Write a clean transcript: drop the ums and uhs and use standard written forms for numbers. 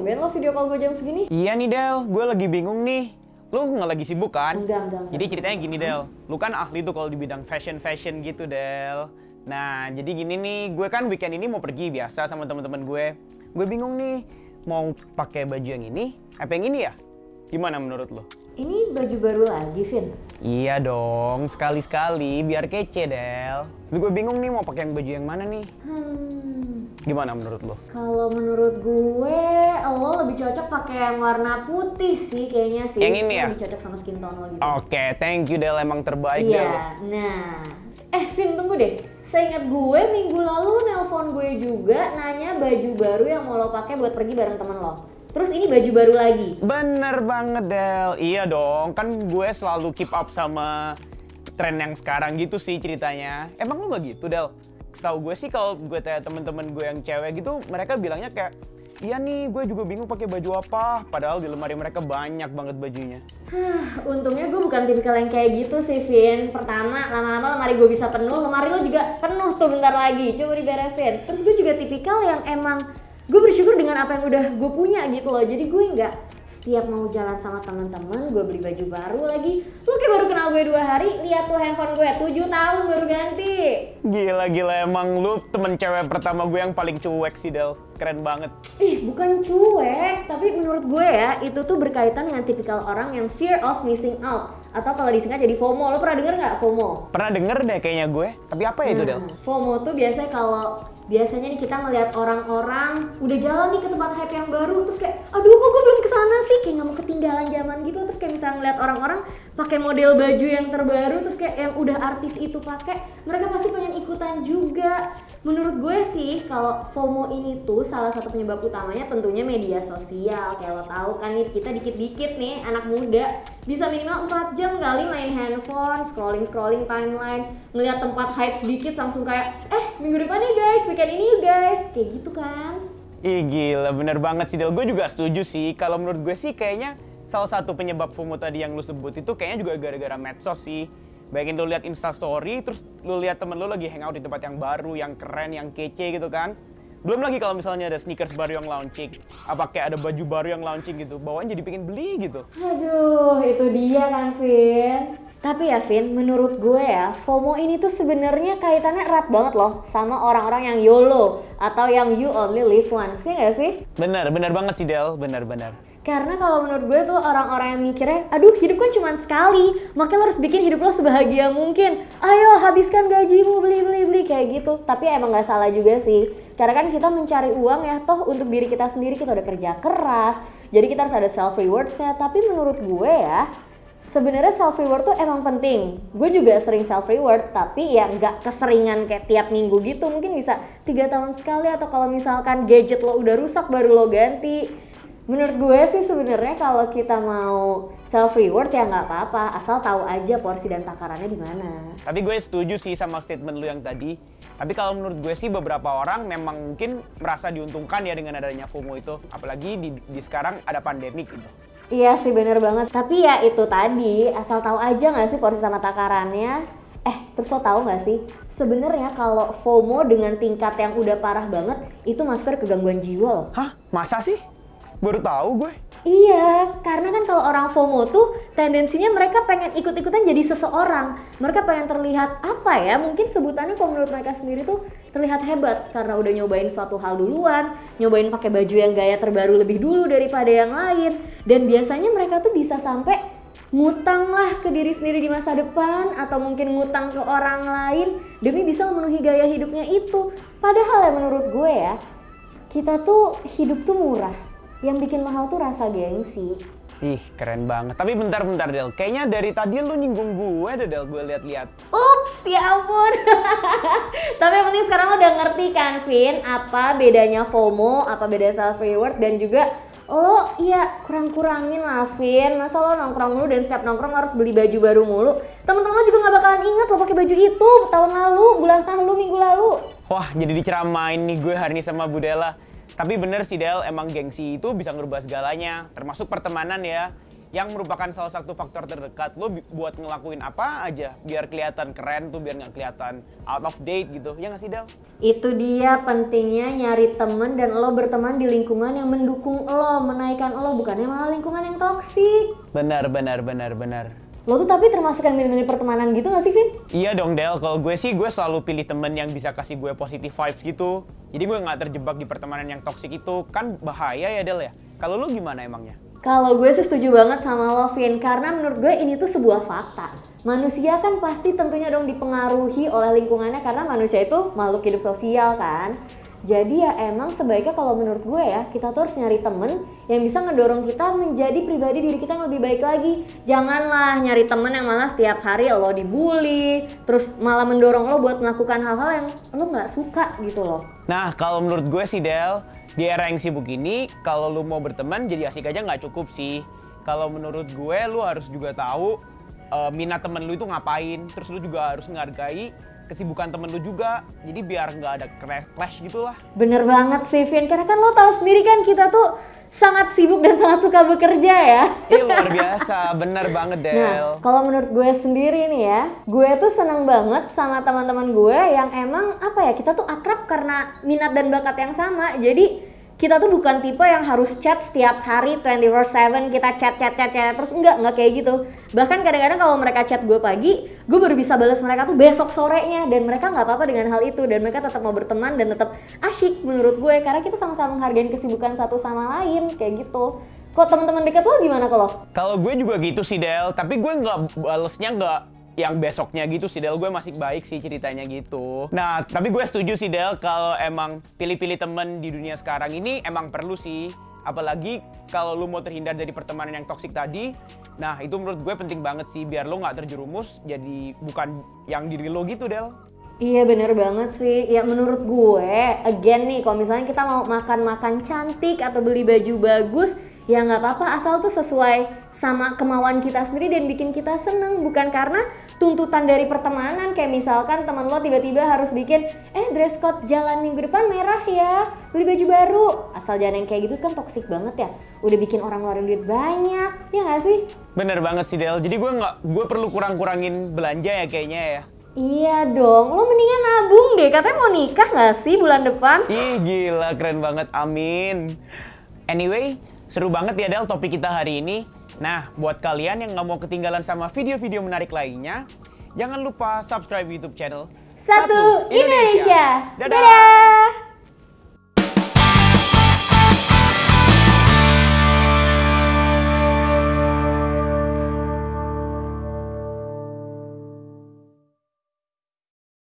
tumben lo video call gue jam segini? Iya nih Del, gue lagi bingung nih. Lu nggak lagi sibuk kan? Enggak. Jadi ceritanya gini Del, lu kan ahli tuh kalau di bidang fashion gitu Del. Nah jadi gini nih, gue kan weekend ini mau pergi biasa sama teman-teman gue. Gue bingung nih, mau pakai baju yang ini, apa yang ini ya? Gimana menurut lo? Ini baju baru lagi, Vin? Iya dong, sekali-sekali biar kece Del. Tapi gue bingung nih mau pakai yang baju yang mana nih? Gimana menurut lo? Kalau menurut gue, lo lebih cocok pakai yang warna putih sih kayaknya sih. Yang ini ya? Lebih cocok sama skin tone lo gitu. Oke, thank you Del, emang terbaik Iya, Del. nah. Vin tunggu deh. Seingat gue minggu lalu nelpon gue juga nanya baju baru yang mau lo pakai buat pergi bareng temen lo. Terus ini baju baru lagi. Bener banget Del, iya dong, kan gue selalu keep up sama tren yang sekarang gitu sih ceritanya. Emang lu gak gitu Del? Setahu gue sih kalau gue tanya temen-temen gue yang cewek gitu, mereka bilangnya kayak, iya nih gue juga bingung pakai baju apa, padahal di lemari mereka banyak banget bajunya. Untungnya gue bukan tipikal yang kayak gitu sih, Vin. Pertama, lama-lama lemari gue bisa penuh, lemari lo juga penuh tuh bentar lagi, coba diberesin. Terus gue juga tipikal yang emang gue bersyukur dengan apa yang udah gue punya gitu loh. Jadi gue nggak setiap mau jalan sama teman-teman gue beli baju baru lagi. Lu kayak baru kenal gue 2 hari, lihat tuh handphone gue 7 tahun baru ganti. Gila emang lu temen cewek pertama gue yang paling cuek sih Del, keren banget. Bukan cuek, tapi menurut gue ya itu tuh berkaitan dengan tipikal orang yang fear of missing out, atau kalau disingkat jadi FOMO. Lo pernah denger nggak FOMO? Pernah denger deh kayaknya gue, tapi apa ya itu Del? FOMO tuh biasanya nih kita ngeliat orang-orang udah jalan nih ke tempat hype yang baru, terus kayak aduh kok gue belum kesana sih, kayak nggak mau ketinggalan zaman gitu. Terus kayak misalnya ngeliat orang-orang pakai model baju yang terbaru, terus kayak yang udah artis itu pakai, mereka pasti pengen ikutan juga. Menurut gue sih kalau FOMO ini tuh salah satu penyebab utamanya tentunya media sosial. Kayak lo tahu kan nih, kita dikit-dikit nih anak muda bisa minimal 4 jam kali main handphone, scrolling timeline, ngeliat tempat hype sedikit langsung kayak minggu depan nih guys, weekend ini yuk guys, kayak gitu kan. Ih gila, bener banget sih Del, gue juga setuju sih. Kalau menurut gue sih kayaknya salah satu penyebab FOMO tadi yang lu sebut itu kayaknya juga gara-gara medsos sih. Bayangin lu lihat Instastory, terus lu lihat temen lu lagi hangout di tempat yang baru, yang keren, yang kece gitu kan. Belum lagi kalau misalnya ada sneakers baru yang launching, apa kayak ada baju baru yang launching gitu, bawaan jadi pengen beli gitu. Aduh, itu dia kan Vin. Tapi ya Vin, menurut gue ya, FOMO ini tuh sebenarnya kaitannya erat banget loh sama orang-orang yang YOLO atau yang you only live once, ya nggak sih? Bener banget sih Del, bener. Karena kalau menurut gue tuh orang-orang yang mikirnya, aduh hidup kan cuma sekali, makanya lo harus bikin hidup lo sebahagia mungkin. Ayo habiskan gajimu, beli kayak gitu. Tapi emang nggak salah juga sih. Karena kan kita mencari uang ya, toh untuk diri kita sendiri kita udah kerja keras. Jadi kita harus ada self rewards-nya. Tapi menurut gue ya, sebenarnya self reward tuh emang penting. Gue juga sering self reward, tapi ya nggak keseringan kayak tiap minggu gitu. Mungkin bisa 3 tahun sekali, atau kalau misalkan gadget lo udah rusak baru lo ganti. Menurut gue sih sebenarnya kalau kita mau self reward ya nggak apa-apa, asal tahu aja porsi dan takarannya di mana. Tapi gue setuju sih sama statement lu yang tadi. Tapi kalau menurut gue sih beberapa orang memang mungkin merasa diuntungkan ya dengan adanya FOMO itu, apalagi di sekarang ada pandemik gitu. Iya sih bener banget, tapi ya itu tadi asal tahu aja nggak sih porsi sama takarannya. Terus lo tahu nggak sih sebenarnya kalau FOMO dengan tingkat yang udah parah banget itu masuk ke gangguan jiwa loh. Hah? Masa sih? Baru tahu gue. Iya, karena kan kalau orang FOMO tuh tendensinya mereka pengen ikut-ikutan jadi seseorang. Mereka pengen terlihat apa ya, mungkin sebutannya kalau menurut mereka sendiri tuh terlihat hebat karena udah nyobain suatu hal duluan, nyobain pakai baju yang gaya terbaru lebih dulu daripada yang lain. Dan biasanya mereka tuh bisa sampai ngutang lah ke diri sendiri di masa depan, atau mungkin ngutang ke orang lain demi bisa memenuhi gaya hidupnya itu. Padahal ya menurut gue ya, kita tuh hidup tuh murah. Yang bikin mahal tuh rasa gengsi. Ih, keren banget. Tapi bentar Del. Kayaknya dari tadi lu nyinggung gue deh Del, gue lihat-lihat. Ups, ya ampun. Tapi yang penting sekarang lo udah ngerti kan, Vin, apa bedanya FOMO, apa beda self reward, dan juga lo ya kurang-kurangin lah, Vin. Masa lo nongkrong mulu dan setiap nongkrong harus beli baju baru mulu? Temen-temen lo juga gak bakalan inget lo pakai baju itu tahun lalu, bulan lalu, minggu lalu. Wah, jadi diceramain nih gue hari ini sama Bu Della. Tapi bener sih Del, emang gengsi itu bisa ngerubah segalanya, termasuk pertemanan ya. yang merupakan salah satu faktor terdekat lo buat ngelakuin apa aja biar kelihatan keren tuh, biar nggak kelihatan out of date gitu. Ya nggak sih, Del? Itu dia pentingnya nyari temen dan lo berteman di lingkungan yang mendukung lo, menaikkan lo, bukannya malah lingkungan yang toksik. Benar. Lo tuh tapi termasuk yang milih-milih pertemanan gitu gak sih, Vin? Iya dong, Del. Kalau gue sih, gue selalu pilih temen yang bisa kasih gue positive vibes gitu. Jadi gue nggak terjebak di pertemanan yang toksik itu. Kan bahaya ya, Del ya? Kalau lo gimana emangnya? Kalau gue sih setuju banget sama lo, Vin. Karena menurut gue ini tuh sebuah fakta. Manusia kan pasti tentunya dong dipengaruhi oleh lingkungannya, karena manusia itu makhluk hidup sosial kan. Jadi ya emang sebaiknya kalau menurut gue ya, kita tuh harus nyari temen yang bisa ngedorong kita menjadi pribadi diri kita yang lebih baik lagi. Janganlah nyari temen yang malah setiap hari lo dibully, terus malah mendorong lo buat melakukan hal-hal yang lo nggak suka gitu loh. Nah, kalau menurut gue sih, Del, di era yang sibuk ini, kalau lu mau berteman jadi asik aja nggak cukup sih. Kalau menurut gue, lu harus juga tahu minat temen lu itu ngapain. Terus lu juga harus menghargai kesibukan temen lu juga, jadi biar nggak ada clash gitu lah. Bener banget sih, Vin, karena kan lo tahu sendiri kan kita tuh sangat sibuk dan sangat suka bekerja ya. Iya, luar biasa, bener banget, Del. Nah, kalau menurut gue sendiri nih ya, gue tuh seneng banget sama teman-teman gue yang emang apa ya, kita tuh akrab karena minat dan bakat yang sama. Jadi kita tuh bukan tipe yang harus chat setiap hari 24/7, kita chat terus enggak kayak gitu. Bahkan kadang-kadang kalau mereka chat gue pagi, gue baru bisa balas mereka tuh besok sorenya, dan mereka nggak apa-apa dengan hal itu, dan mereka tetap mau berteman dan tetap asyik menurut gue karena kita sama-sama menghargai kesibukan satu sama lain kayak gitu. Kok teman-teman dekat lo gimana kalau? Kalau gue juga gitu sih, Del, tapi gue nggak balesnya nggak yang besoknya gitu sih, Del. Gue masih baik sih ceritanya gitu. Nah, tapi gue setuju sih, Del, kalau emang pilih-pilih temen di dunia sekarang ini emang perlu sih. Apalagi kalau lu mau terhindar dari pertemanan yang toksik tadi. Nah, itu menurut gue penting banget sih, biar lo nggak terjerumus jadi bukan yang diri lo gitu, Del. Iya bener banget sih, ya menurut gue, again nih, kalau misalnya kita mau makan-makan cantik atau beli baju bagus, ya nggak apa-apa asal tuh sesuai sama kemauan kita sendiri dan bikin kita seneng, bukan karena tuntutan dari pertemanan. Kayak misalkan teman lo tiba-tiba harus bikin, dress code jalan minggu depan merah ya, beli baju baru. Asal jangan yang kayak gitu, kan toksik banget ya, udah bikin orang ngeluarin duit banyak, ya nggak sih? Bener banget sih, Del, jadi gue perlu kurang-kurangin belanja ya kayaknya ya. Iya dong, lo mendingan nabung deh, katanya mau nikah nggak sih bulan depan? Ih gila, keren banget, amin. Anyway, seru banget ya, Del, topik kita hari ini. Nah, buat kalian yang nggak mau ketinggalan sama video-video menarik lainnya, jangan lupa subscribe YouTube channel Satu Indonesia. Dadah! Dadah!